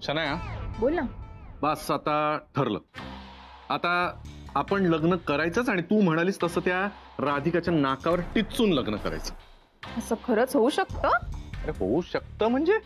शनाया, बोल ना. बस आता ठरलं. आता आपण लग्न करायचंच आणि तू म्हणालीस तसं त्या राधिकाच्या नाकावर टिचून लग्न करायचं. असं खरंच होऊ शकतं? अरे होऊ शकतं म्हणजे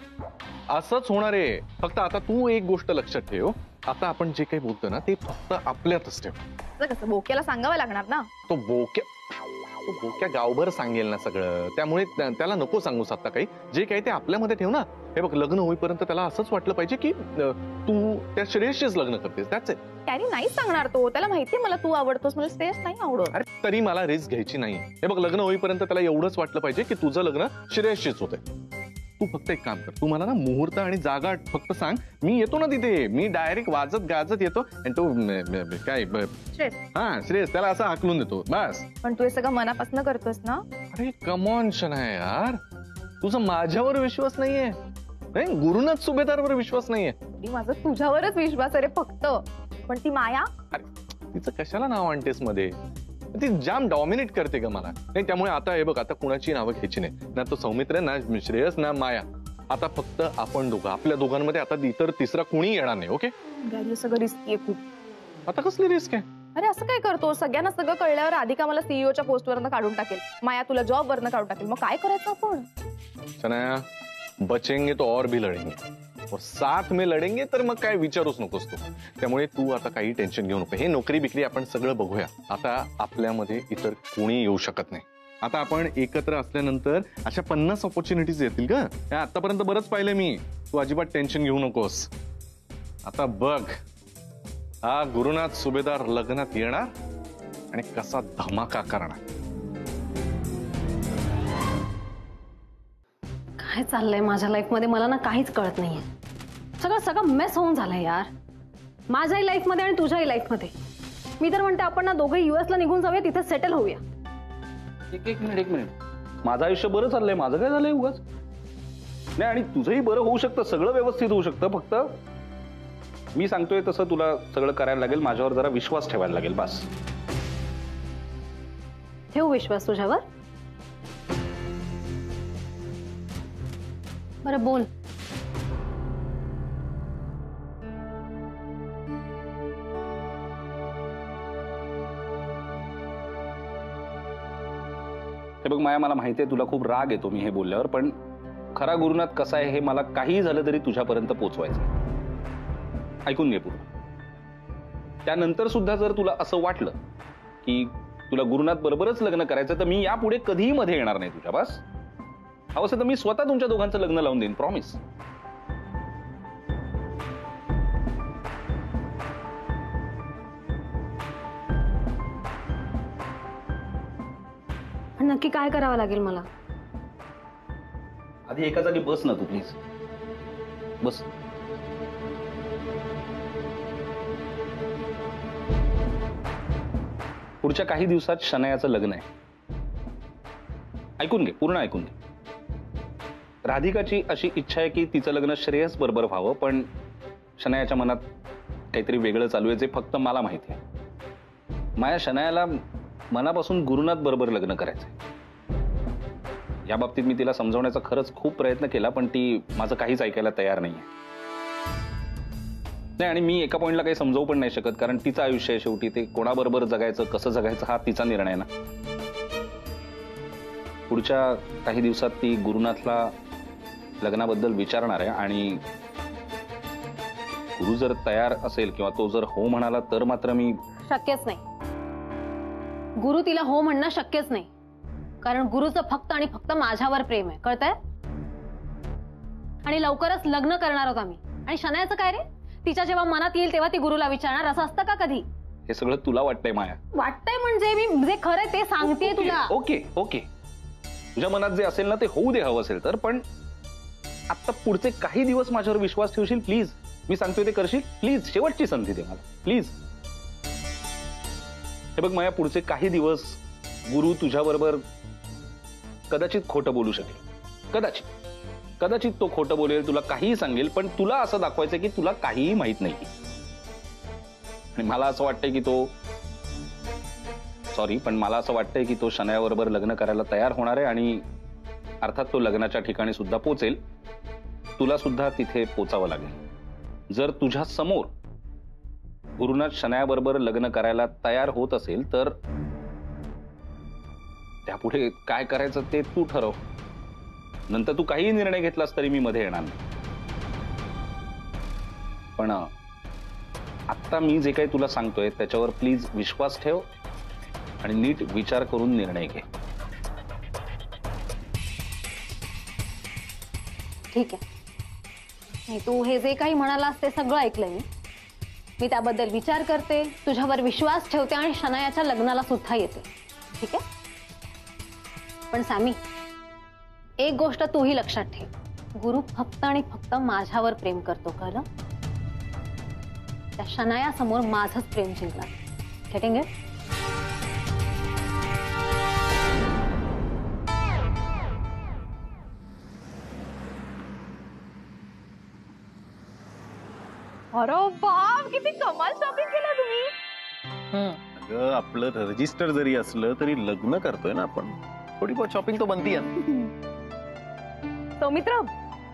असंच होणार आहे. फक्त आता तू एक गोष्ट लक्षात ठेव, आता आपण जे काही बोलतो ना ते फक्त आपल्यातच ठेव. असं कसं? बोक्याला सांगावं लागणार ना. तो बोक्या गावभर सांगेल ना सगळं, त्यामुळे त्याला नको सांगूस आता काही. जे काही ते आपल्यामध्ये ठेव ना. हे बघ, लग्न होईपर्यंत त्याला असंच वाटलं पाहिजे की तू त्या श्रेयशीच लग्न करतेस. त्याच आहे. त्याने नाही सांगणार तो. त्याला माहितीये मला तू आवडतोस, मला श्रेयस नाही आवडत. अरे तरी मला रिस्क घ्यायची नाही. हे बघ, लग्न होईपर्यंत त्याला एवढंच वाटलं पाहिजे की तुझं लग्न श्रेयशीच होतंय. तू फक्त एक काम कर, तू मला ना मुहूर्त आणि जागा फक्त सांग. मी येतो ना तिथे. मी डायरेक्ट वाजत गाजत येतो आणि तो काय श्रेयस. हा श्रेयस त्याला असं हाकलून देतो बस. पण तू हे सगळं मनापासून करतोस ना? अरे कमॉन शनाया यार, तुझा माझ्यावर विश्वास नाहीये. नाही, गुरुनाथ सुभेदारवर विश्वास नाहीये. माझा तुझ्यावरच विश्वास आहे रे फक्त. पण ती माया, तिचं कशाला नाव आणतेस मध्ये? ती जाम डॉमिनेट करते का मला? नाही, त्यामुळे आता हे बघ, आता कुणाची नावं घ्यायची नाही. ना तो सौमित्र, ना श्रेयस, ना माया. आता फक्त आपण दोघं, आपल्या दोघांमध्ये आता इतर तिसरा कुणी येणार नाही. ओके? सगळं रिस्की आहे खूप. आता कसली रिस्क आहे? अरे असं काय करतो? सगळ्यांना सगळं कळल्यावर राधिका मला सीईओच्या पोस्ट वरनं काढून टाकेल, माया तुला जॉब वरनं काढून टाकेल. मग काय करायचं आपण? शनाया, बचेंगे तो और भी लढेंगे और साथ में लढेंगे. तर मग काय विचारूच नकोस तू. त्यामुळे तू आता काही टेन्शन घेऊ नको. हे नोकरी बिकरी आपण सगळं बघूया. आता आपल्यामध्ये इतर कोणी येऊ शकत नाही. आता आपण एकत्र असल्यानंतर अशा 50 ऑपॉर्च्युनिटीज येतील का? आतापर्यंत बरंच पाहिलं मी. तू अजिबात टेन्शन घेऊ नकोस. आता बघ, हा गुरुनाथ सुभेदार लग्नात येणार आणि कसा धमाका करणार. काय चाललंय माझ्या लाईफ मध्ये मला ना काहीच कळत नाहीये. सगळं मेस होऊन झालंय यार, माझ्याही लाईफ मध्ये आणि तुझ्याही लाईफ मध्ये. मी तर म्हणते आपण ना दोघे US ला निघून जाऊया, तिथे सेटल होऊया. एक मिनिट. माझं आयुष्य बरं चाललंय. माझं काय झालंय उगाच? नाही, आणि तुझंही बरं होऊ शकतं, सगळं व्यवस्थित होऊ शकतं. फक्त मी सांगतोय तसं तुला सगळं करायला लागेल. माझ्यावर जरा विश्वास ठेवायला लागेल बस. ठेवू विश्वास तुझ्यावर? बरं बोल. हे बघ माया, मला माहितीये तुला खूप राग येतो मी हे बोलल्यावर, पण खरा गुरुनाथ कसा आहे हे मला काही झालं तरी तुझ्यापर्यंत पोहोचवायचं. ऐकून घे पूर्ण. त्यानंतर सुद्धा जर तुला असं वाटलं की तुला गुरुनाथ बरोबरच लग्न करायचं, तर मी यापुढे कधीही मध्ये येणार नाही तुझ्या. बस हवं असेल तर मी स्वतः तुमच्या दोघांचं लग्न लावून देईन. प्रॉमिस. नक्की काय करावं लागेल मला? आधी एका जागी बस ना तू प्लीज. बस. पुढच्या काही दिवसात शनायाचं लग्न आहे. ऐकून घे, पूर्ण ऐकून घे. राधिकाची अशी इच्छा आहे की तिचं लग्न श्रेयस बरोबर व्हावं, पण शनायाच्या मनात काहीतरी वेगळं चालू आहे जे फक्त मला माहिती आहे. माया, शनायाला मनापासून गुरुनाथ बरोबर लग्न करायचंय. या बाबतीत मी तिला समजवण्याचा खरंच खूप प्रयत्न केला, पण ती माझं काहीच ऐकायला तयार नाहीये. नाही, आणि मी एका पॉइंटला काही समजवू पण नाही शकत, कारण तिचं आयुष्य आहे शेवटी. ते कोणाबरोबर जगायचं, कसं जगायचं हा तिचा निर्णय ना. पुढच्या काही दिवसात ती गुरुनाथला लग्नाबद्दल विचारणार आहे, आणि गुरु जर तयार असेल किंवा तो जर हो म्हणाला तर मात्र मी. शक्यच नाही. गुरु तिला हो म्हणणं शक्यच नाही, कारण गुरुचं फक्त आणि फक्त माझ्यावर प्रेम आहे, कळतंय? आणि लवकरच लग्न करणार आहोत आम्ही. आणि शनायाचं काय रे? तिच्या जेव्हा मनात येईल तेव्हा ती गुरुला विचारणार, असं असतं का कधी? हे सगळं तुला वाटतंय माया? वाटतंय म्हणजे मी जे खरंय ते सांगतेय तुला. ओके ओके, तुझ्या मनात जे असेल ना ते होऊ दे हवं असेल तर. पण आता पुढचे काही दिवस माझ्यावर विश्वास ठेवशील प्लीज? मी सांगतोय ते करशील प्लीज? शेवटची संधी दे मला प्लीज. हे बघ माया, पुढचे काही दिवस गुरु तुझ्याबरोबर कदाचित खोटं बोलू शकेल. कदाचित तो खोटं बोलेल, तुला काहीही सांगेल, पण तुला असं दाखवायचं की तुला काहीही माहित नाही. आणि मला असं वाटतंय की मला असं वाटतंय की तो शनायाबरोबर लग्न करायला तयार होणार आहे, आणि अर्थात तो लग्नाच्या ठिकाणी सुद्धा पोचेल. तुला सुद्धा तिथे पोचावं लागेल. जर तुझ्या समोर गुरुनाथ शनायाबरोबर लग्न करायला तयार होत असेल तर त्यापुढे काय करायचं ते तू ठरव. नंतर तू काही निर्णय घेतलास तरी मी मध्ये येणार नाही. पण आता मी जे काही तुला सांगतोय त्याच्यावर प्लीज विश्वास ठेव आणि नीट विचार करून निर्णय घे. ठीक आहे. नाही, तू हे जे काही म्हणालास ते सगळं ऐकलंय मी त्याबद्दल विचार करते, तुझ्यावर विश्वास ठेवते आणि शनायाच्या लग्नाला सुद्धा येते. ठीक आहे. पण सॅमी, एक गोष्ट तूही लक्षात ठेव, गुरु फक्त आणि फक्त माझ्यावर प्रेम करतो. कळलं? त्या शनाया समोर माझंच प्रेम जिंकला. Getting it? अरे बाप, किती कमाल शॉपिंग केलं तुम्ही. अगं, आपलं रजिस्टर जरी असलं तरी लग्न करतोय ना आपण, थोडी बहुत शॉपिंग तो बनती आहे. सौमित्र,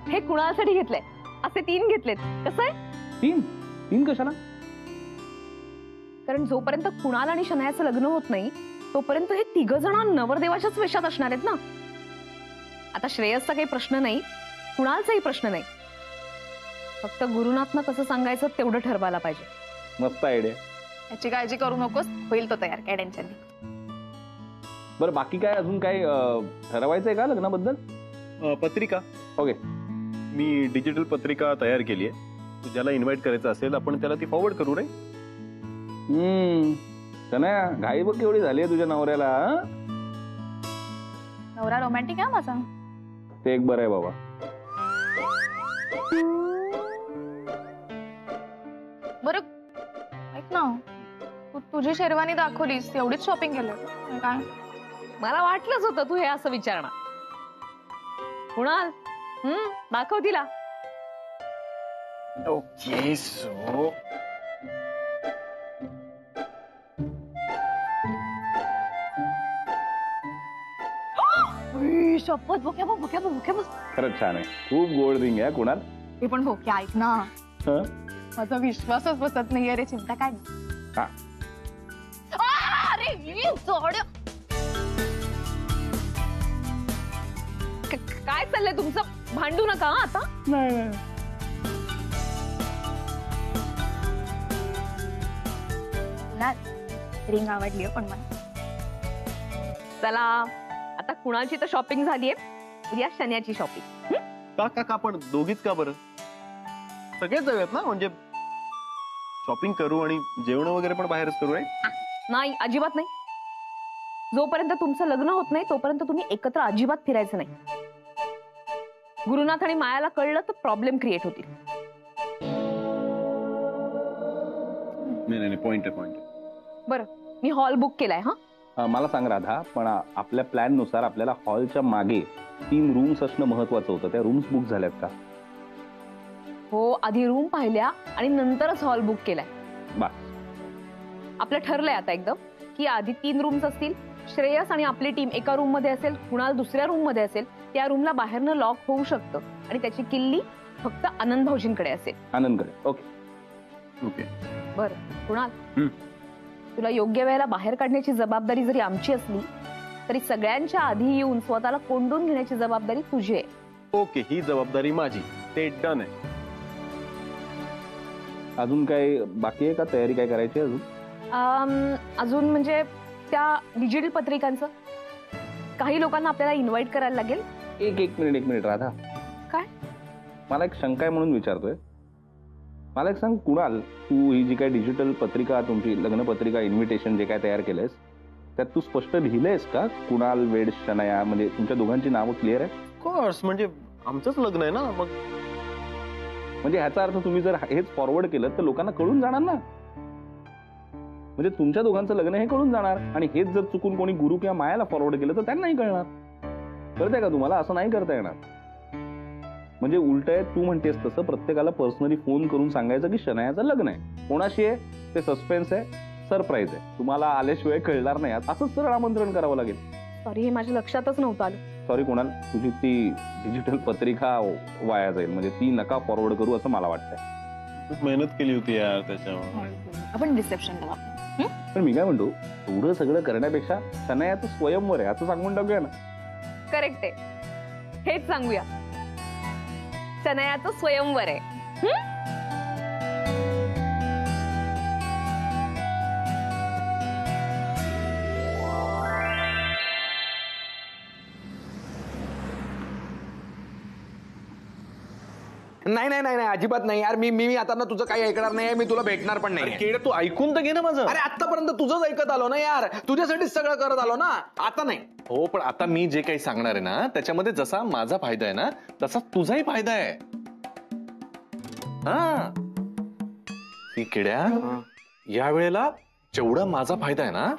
हे कुणासाठी घेतलंय? असे 3 घेतलेत. कसं आहे? 3 कशाला? कारण जोपर्यंत कुणाल आणि शनायाचं लग्न होत नाही तोपर्यंत हे 3 जण नवरदेवाच्याच वेशात असणार आहेत ना. आता श्रेयसचा काही प्रश्न नाही, कुणालचाही प्रश्न नाही. फक्त गुरुनाथनं कसं सांगायचं तेवढं ठरवायला पाहिजे. मस्त आयडिया. याची काळजी करू नकोस, होईल तो तयार, काय टेन्शन नाही. बरं, बाकी काय अजून काय ठरवायचंय का लग्नाबद्दल? पत्रिका. ओके. मी डिजिटल पत्रिका तयार केली आहे. ज्याला इन्व्हाइट करायचं असेल आपण त्याला ती फॉरवर्ड करू रे. शनाया, घाई बघ केवढी झाली तुझ्या नवऱ्याला. नवरा रोमॅन्टिक आहे माझा. ते एक बरं आहे बाबा. बरं ऐक ना, तू तुझी शेरवानी दाखवलीस, एवढीच शॉपिंग केलं काय? मला वाटलंच होतं तू हे असं विचारणार. कुणाल, दाखव तिला. ओके, सो शपथ, भोक्या बघ, भोक्या बघ, भोक्या बघ. खरंच छान आहे. खूप गोड रिंग आहे कुणाल. हे पण भोक्या ऐक ना, हं? माझा विश्वासच बसत नाहीये रे. चिंता काय? हा. अरे जोड्या, काय चाललंय तुमचं? भांडू नका हं आता. नाही. रिंग आवडली पण मला. चला, आता कुणाची तर शॉपिंग झालीये, उद्या शन्याची शॉपिंग. का पण दोघीच का बरं? सगळेच जाऊयात ना, म्हणजे शॉपिंग करू आणि जेवण वगैरे पण बाहेरच करू. नाही, अजिबात नाही. जोपर्यंत तुमचं लग्न होत नाही तोपर्यंत तुम्ही एकत्र अजिबात फिरायचं नाही. गुरुनाथ आणि मायाला कळलं तर प्रॉब्लेम क्रिएट होतील. नाही, पॉइंट आहे. बरं, मी हॉल बुक केलाय. हा, मला सांग राधा, पण आपल्या प्लॅन नुसार आपल्याला हॉलच्या मागे 3 रूम्स असणं महत्वाचं होतं. त्या रूम्स बुक झाल्यात का? हो, आधी रूम पाहिल्या आणि नंतरच हॉल बुक केलाय. बस, आपलं ठरलंय आता एकदम की आधी 3 रूम्स असतील. श्रेयस आणि आपली टीम एका रूम मध्ये असेल, कुणाल दुसऱ्या रूम मध्ये असेल. त्या रूमला बाहेरनं लॉक होऊ शकतं आणि त्याची किल्ली फक्त आनंद भाऊजींकडे असेल. आनंदकडे. ओके. बरं कुणाल, तुला योग्य वेळेला बाहेर काढण्याची जबाबदारी जरी आमची असली तरी सगळ्यांच्या आधी येऊन स्वतःला कोंडून घेण्याची जबाबदारी तुझी आहे. ओके, ही जबाबदारी माझी. ते डन आहे. अजून काय बाकी आहे का? तयारी काय करायची अजून? अजून म्हणजे त्या डिजिटल पत्रिकांचं काही लोकांना आपल्याला इन्व्हाइट करायला लागेल. एक मिनिट राधा. काय? मला एक शंका आहे म्हणून विचारतोय. मला एक सांग कुणाल, तू ही जी काय डिजिटल पत्रिका, तुमची लग्न पत्रिका, इन्व्हिटेशन जे काय तयार केलंयस त्यात तू स्पष्ट लिहिलंयस का कुणाल वेड शनाया, म्हणजे तुमच्या दोघांची नावं क्लिअर आहे? कोर्स, म्हणजे आमचंच लग्न आहे ना. मग म्हणजे ह्याचा अर्थ तुम्ही जर हेच फॉरवर्ड केलं तर लोकांना कळून जाणार ना. म्हणजे तुमच्या दोघांचं लग्न हे कळून जाणार आणि हेच जर चुकून कोणी गुरु किंवा मायाला फॉरवर्ड केलं तर त्यांनाही कळणार. कळतंय का तुम्हाला? असं नाही करता येणार. म्हणजे उलट आहे, तू म्हणतेस तसं प्रत्येकाला पर्सनली फोन करून सांगायचं की शनायाचं लग्न आहे. कोणाशी आहे ते सस्पेन्स आहे, सरप्राईज आहे, तुम्हाला आल्याशिवाय कळणार नाही. असंच सरळ आमंत्रण करावं लागेल. सॉरी, हे माझ्या लक्षातच नव्हतं आलं. सॉरी कुणाल, तुझी ती डिजिटल पत्रिका वाया जाईल. म्हणजे ती नका फॉरवर्ड करू असं मला वाटतंय. खूप मेहनत केली होती यार त्याच्यावर. आपण रिसेप्शनला जाऊ. पण मी काय म्हणतो, एवढं सगळं करण्यापेक्षा शनायाचं स्वयंवर आहे असं सांगून टाकूया ना. करेक्ट आहे, हेच सांगूया. शनायाचं स्वयंवर आहे. नाही नाही नाही नाही, अजिबात नाही यार. मी आता ना तुझं काही ऐकणार नाही, मी तुला भेटणार पण नाही. केडे तू ऐकून तर घे ना माझं. अरे आतापर्यंत तुझंच ऐकत आलो ना यार, तुझ्यासाठीच सगळं करत आलो ना. आता नाही. हो, पण आता मी जे काही सांगणार आहे ना त्याच्यामध्ये जसा माझा फायदा आहे ना तसा तुझाही फायदा आहे. हा ती किड्या, या वेळेला जेवढा माझा फायदा आहे ना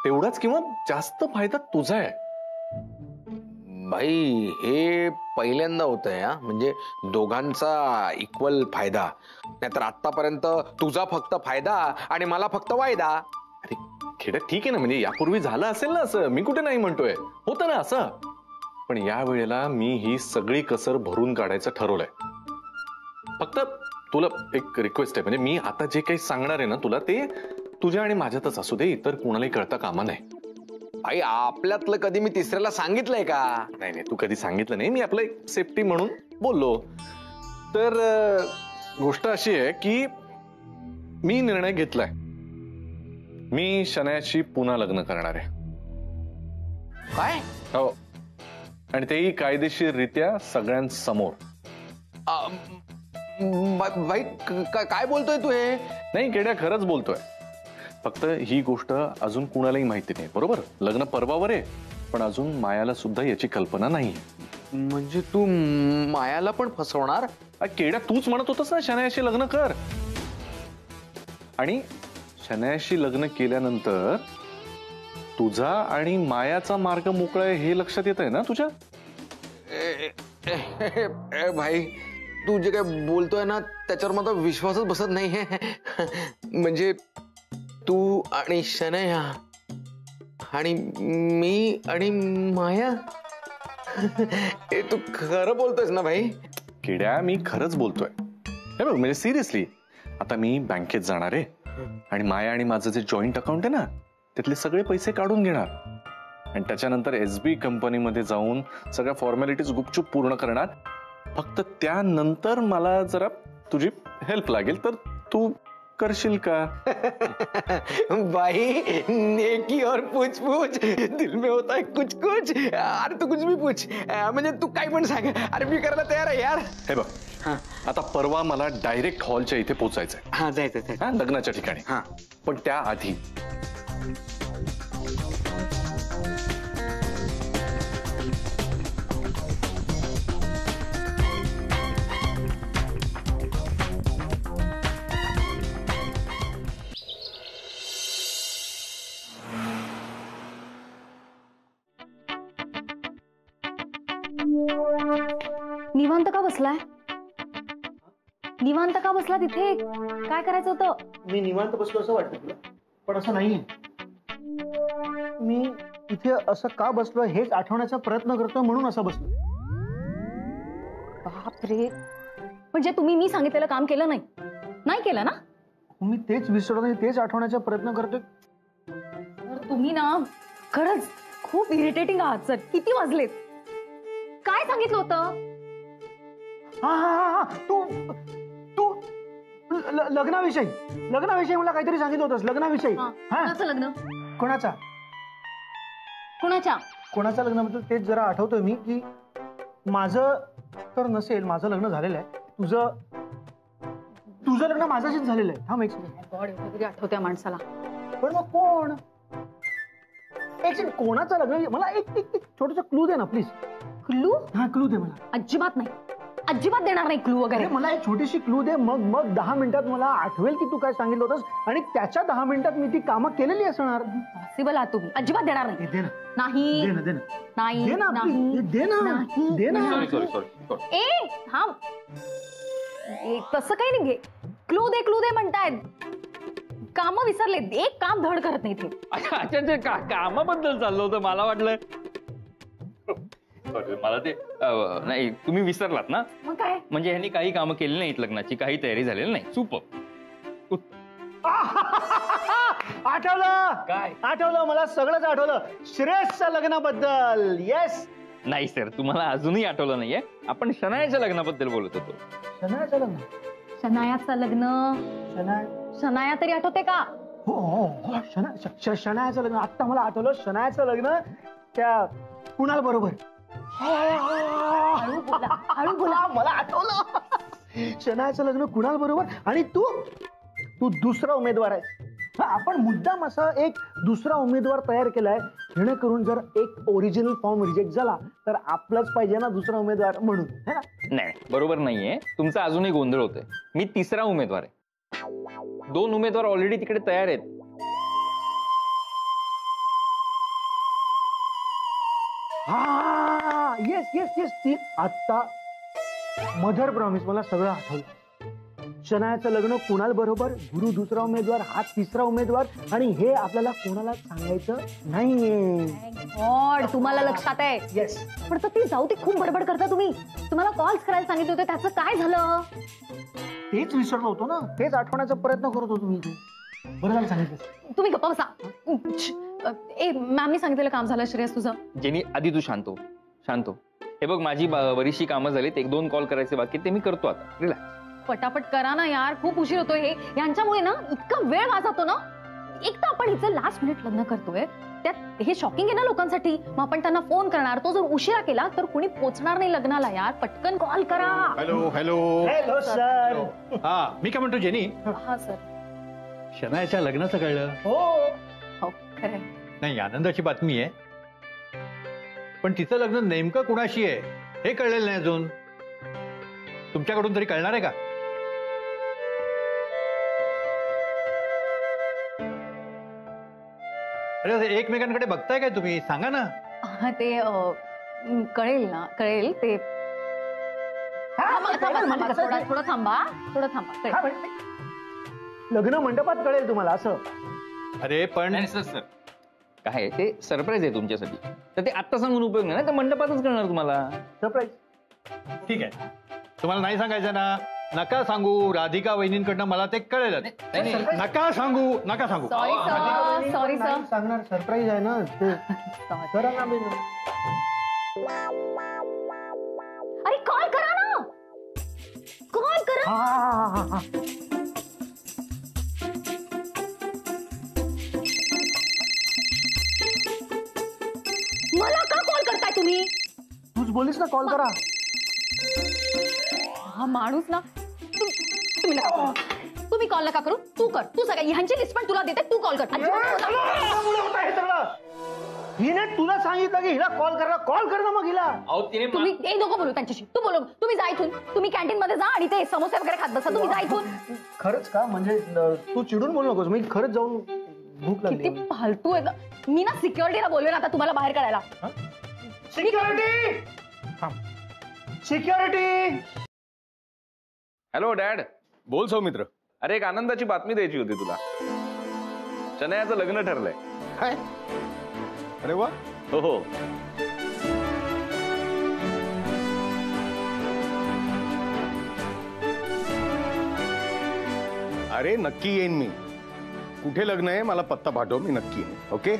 तेवढाच किंवा जास्त फायदा तुझा आहे. भाई हे पहिल्यांदा होत आहे, म्हणजे दोघांचा इक्वल फायदा. नाहीतर आतापर्यंत तुझा फक्त फायदा आणि मला फक्त वायदा. अरे खेड्या, ठीक आहे ना, म्हणजे यापूर्वी झालं असेल ना असं, मी कुठे नाही म्हणतोय, होतं ना असं. पण या वेळेला मी ही सगळी कसर भरून काढायचं ठरवलंय. फक्त तुला एक रिक्वेस्ट आहे, म्हणजे मी आता जे काही सांगणार आहे ना तुला, ते तुझ्या आणि माझ्यातच असू दे, इतर कुणालाही कळता कामा नाही. भाई आपल्यातलं कधी मी तिसऱ्याला सांगितलंय का? नाही नाही, तू कधी सांगितलं नाही, मी आपलं एक सेफ्टी म्हणून बोललो. तर गोष्ट अशी आहे की मी निर्णय घेतलाय, मी शनायाशी पुन्हा लग्न करणार आहे. काय? हो, आणि तेही कायदेशीररित्या सगळ्यांसमोर. भाई काय बोलतोय तू हे? नाही केड्या, खरंच बोलतोय. फक्त ही गोष्ट अजून कुणालाही माहिती नाही, बरोबर? लग्न पर्वावर आहे, पण अजून मायाला सुद्धा याची कल्पना नाही. म्हणजे तू मायाला पण फसवणार? केड्या, तूच म्हणत होतास ना शनायाशी लग्न कर, आणि शनायाशी लग्न केल्यानंतर तुझा आणि मायाचा मार्ग मोकळा आहे हे लक्षात येत आहे ना तुझ्या? भाई तू जे काय बोलतोय ना त्याच्यावर माझा विश्वासच बसत नाहीये. म्हणजे तू आणि शनया आणि मी आणि माया, हे तू खरं बोलतोयस ना भाई? किड्या, मी खरंच बोलतोय. हे बघ, म्हणजे सिरियसली, आता मी बँकेत जाणार आहे आणि माया आणि माझं जे जॉईंट अकाउंट आहे ना त्यातले सगळे पैसे काढून घेणार, आणि त्याच्यानंतर SB कंपनीमध्ये जाऊन सगळ्या फॉर्मॅलिटीज गुपचूप पूर्ण करणार. फक्त त्यानंतर मला जरा तुझी हेल्प लागेल, तर तू करशील का? भाई नेकी और पूछ पूछ, दिल में होता है कुछ कुछ. अरे तू कुछ भी पूछ, म्हणजे तू काय पण सांग, अरे मी करायला तयार आहे यार. हे बघ, आता परवा मला डायरेक्ट हॉलच्या इथे पोहोचायचंय. हा, जायचं. हा, लग्नाच्या ठिकाणी. हा, पण त्याआधी निवांत का बसलाय? निवांत का बसला तिथे? काय करायचं होतं? मी निवांत बसलो असं वाटतं तुला, पण असं नाहीये. मी इथे असं का बसलोय हेच आठवण्याचा प्रयत्न करतोय, म्हणून असं बसलो. बापरे, म्हणजे तुम्ही मी सांगितलेलं काम केलं नाही केलं ना? मी तेच विसरलो आणि तेच आठवण्याचा प्रयत्न करतोय. तर तुम्ही ना खरंच खूप इरिटेटिंग आहात सर. किती वाजलेत? काय सांगितलं होतं? हा, तू लग्नाविषयी मला काहीतरी सांगितलं होतंस. लग्नाविषयी. कोणाचं लग्न? कोणाचा लग्नाबद्दल तेच जरा आठवतोय मी, की माझं तर नसेल, माझं लग्न झालेलं आहे. तुझं लग्न माझ्याशीच झालेलं आहे. थांब एक सेकंड. तरी आठवत्या माणसाला. पण मग कोण? एक सेकंड, कोणाचं लग्न? मला एक छोटासा क्लू दे ना प्लीज. क्लू? हा, क्लू दे मला. अजिबात देणार नाही क्लू वगैरे. मला एक छोटीशी क्लू दे, मग 10 मिनिटात मला आठवेल की तू काय सांगितलं होतंस, आणि त्याच्या 10 मिनिटात मी ती कामं केलेली असणार. पॉसिबल आहात तुम्ही. अजिबात देणार नाही. दे ना. नाही. दे ना. नाही. दे ना. नाही. दे ना. सॉरी. ए थांब, तसं काही नाही. क्लू दे म्हणतायत. काम विसरले, एक काम धड करत नाही ते. अच्छा, कामाबद्दल चाललं होतं, मला वाटलं. मला ते नाही, तुम्ही विसरलात ना. मग काय? म्हणजे ह्यांनी काही कामं केली नाहीत लग्नाची, काही तयारी झालेली नाही. सुपर. आठवलं काय? आठवलं, मला सगळंच आठवलं. श्रेयसच्या लग्नाबद्दल. येस. नाही सर, तुम्हाला अजूनही आठवलं नाहीये. आपण शनायाच्या लग्नाबद्दल बोलत होतो. शनायाचं लग्न. शनायाचं लग्न. शनाया तरी आठवते का? हो हो हो, शनायाचं लग्न. आता मला आठवलं, शनायाचं लग्न त्या कुणाल बरोबर. हळू बोला. मला आठवलं. शनायाचं लग्न कुणाल बरोबर. आणि तू दुसरा उमेदवार आहेस. आपण मुद्दाम असा एक दुसरा उमेदवार तयार केलाय, जेणेकरून जर एक ओरिजिनल फॉर्म रिजेक्ट झाला तर आपलाच पाहिजे ना दुसरा उमेदवार म्हणून, है ना? नाही, बरोबर नाहीये. तुमचा अजूनही गोंधळ होतोय. मी तिसरा उमेदवार आहे. 2 उमेदवार ऑलरेडी तिकडे तयार आहेत. हा, येस येस येस. ती आता मदर प्रॉमिस, मला सगळं आठवलं. शनायाचं लग्न कुणाल बरोबर, गुरु दुसरा उमेदवार, हा तिसरा उमेदवार. आणि हे आपल्याला कोणाला सांगायचं नाहीये. गॉड, तुम्हाला लक्षात आहे. येस. पण तर ती जाऊ, ती खूप बडबड करता तुम्ही. तुम्हाला कॉल्स करायला सांगितले होते, त्याचं काय झालं? तेच विसरलो होतो ना, तेच आठवण्याचा प्रयत्न करत होतो मी. बरं झालं सांगितलं. तुम्ही गप्पा बसा. ए, मॅमनी सांगितलेलं काम झालं श्रेयस तुझं? जेनी, आधी तू शांत हो. हे बघ, माझी बरीचशी कामं झालीत. 1-2 कॉल करायचे बाकी, ते मी करतो आता. रिलॅक्स. पटापट करा ना यार, खूप उशीर होतोय. हे यांच्यामुळे ना इतका वेळ वाजतो ना. एक तर आपण हिचं लास्ट मिनिट लग्न करतोय, त्यात हे शॉकिंग आहे ना लोकांसाठी. मग आपण त्यांना फोन करणार, तो जर उशिरा केला तर कोणी पोहोचणार नाही लग्नाला. यार पटकन कॉल करा. Hello hello. Hello sir. हा, मी काय म्हणतो जेनी, हा सर. शनायाच्या लग्नाचं कळलं? हो. हो खरंय. नाही, आनंदाची बातमी आहे. पण तिचं लग्न नेमकं कुणाशी आहे हे कळलेलं नाही अजून. तुमच्याकडून तरी कळणार आहे का? अरे एकमेकांकडे बघताय काय तुम्ही? सांगा ना. ते कळेल ना, कळेल ते. थोडं थांबा. कळेल. लग्न मंडपात कळेल तुम्हाला असं. अरे पण सर, काय ते सरप्राईज आहे तुमच्यासाठी. तर ते आत्ता सांगून उपयोग नाही ना, ते मंडपातच कळणार तुम्हाला. सरप्राईज. ठीक आहे, तुम्हाला नाही सांगायचं ना, नका सांगू. राधिका वहिनींकडनं मला ते कळेल. नका सांगू. Sorry sir. सांगणार, सरप्राईज आहे ना ते. करा ना. अरे कॉल करा ना. कॉल करा. हा. मला का कॉल करताय तुम्ही? तूच बोलीस ना कॉल करा. हा माणूस ना. तुम्ही कॉल नका करू. तू कर. तू सगळ्या ह्यांची लिस्ट पण तुला देते. तू कॉल कर. हिने तुला सांगितलं की हिला कॉल करा. कॉल कर ना मग हिला. तुम्ही नको बोलू त्यांच्याशी. तू बोलू. तुम्ही जा इथून. तुम्ही कॅन्टीन मध्ये जा आणि ते समोसे वगैरे खात बसा. तुम्ही जा इथून. खरंच का? म्हणजे तू चिडून बोलू नकोस. मी खरंच जाऊन भूक लागली. किती फालतू आहे. मी ना सिक्युरिटीला बोलवेन आता तुम्हाला बाहेर काढायला. सिक्युरिटी. Hello dad. बोल सौमित्र. अरे एक आनंदाची बातमी द्यायची होती तुला. शनायाचं लग्न ठरलंय. काय? अरे वा. हो. अरे नक्की येईन मी. कुठे लग्न आहे मला पत्ता पाठव, मी नक्की येईन. ओके.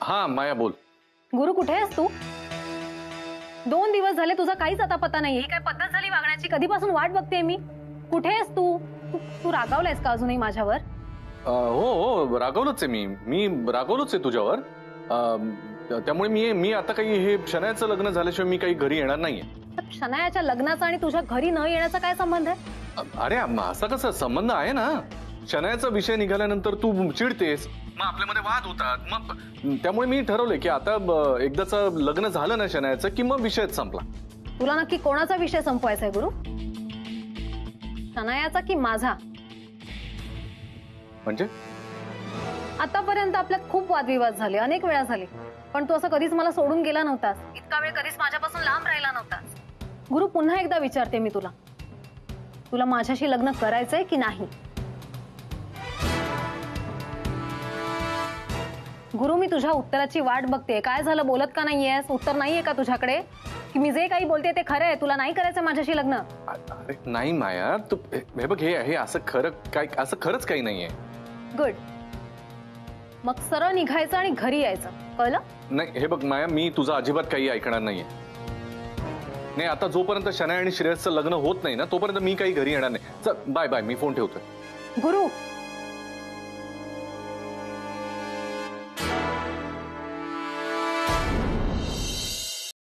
हा माया बोल. गुरु कुठे आहेस तू? 2 दिवस झाले तुझा काहीच आता पत्ता नाही. ही काय पद्धत झाली वागण्याची? कधीपासून वाट बघते मी. कुठे आहेस तू? तू रागावलायस का अजूनही माझ्यावर? हो रागवलोच आहे मी रागवलोच आहे तुझ्यावर. त्यामुळे मी आता काही हे शनायाचं लग्न झाल्याशिवाय मी काही घरी येणार नाहीये. शनायाच्या लग्नाचा आणि तुझ्या घरी न येण्याचा काय संबंध आहे? अरे असा कसा संबंध आहे ना. शनायाचा विषय निघाल्यानंतर तू चिडतेस, मग आपल्यामध्ये वाद होतात. मग त्यामुळे मी ठरवलंय की आता एकदाचं लग्न झालं ना शनायाचं की मग विषयच संपला. तुला नक्की कोणाचा विषय संपवायचा आहे गुरु? शनायाचा की माझा? म्हणजे आतापर्यंत आपल्यात खूप वादविवाद झाले, अनेक वेळा झाले, पण तू असं कधीच मला सोडून गेला नव्हतास, इतका वेळ कधीच माझ्यापासून लांब राहिला नव्हतास. गुरु, पुन्हा एकदा विचारते मी तुला, तुला माझ्याशी लग्न करायचंय की नाही? गुरु, मी तुझ्या उत्तराची वाट बघते. काय झालं, बोलत का नाहीयेस? उत्तर नाहीये का तुझ्याकडे की मी जे काही बोलते ते खरं आहे, तुला नाही करायचं माझ्याशी लग्न? अरे नाही माया, तू हे बघ, हे असं खरं काय, असं खरंच काही नाहीये. गुड. मग सरळ निघायचं आणि घरी यायचं, कळलं? नाही हे बघ माया, मी तुझं अजिबात काही ऐकणार नाहीये. नाही, आता जोपर्यंत शनाया आणि श्रेयसचं लग्न होत नाही ना, तोपर्यंत मी काही घरी येणार नाही. चल बाय बाय, मी फोन ठेवतोय. गुरु,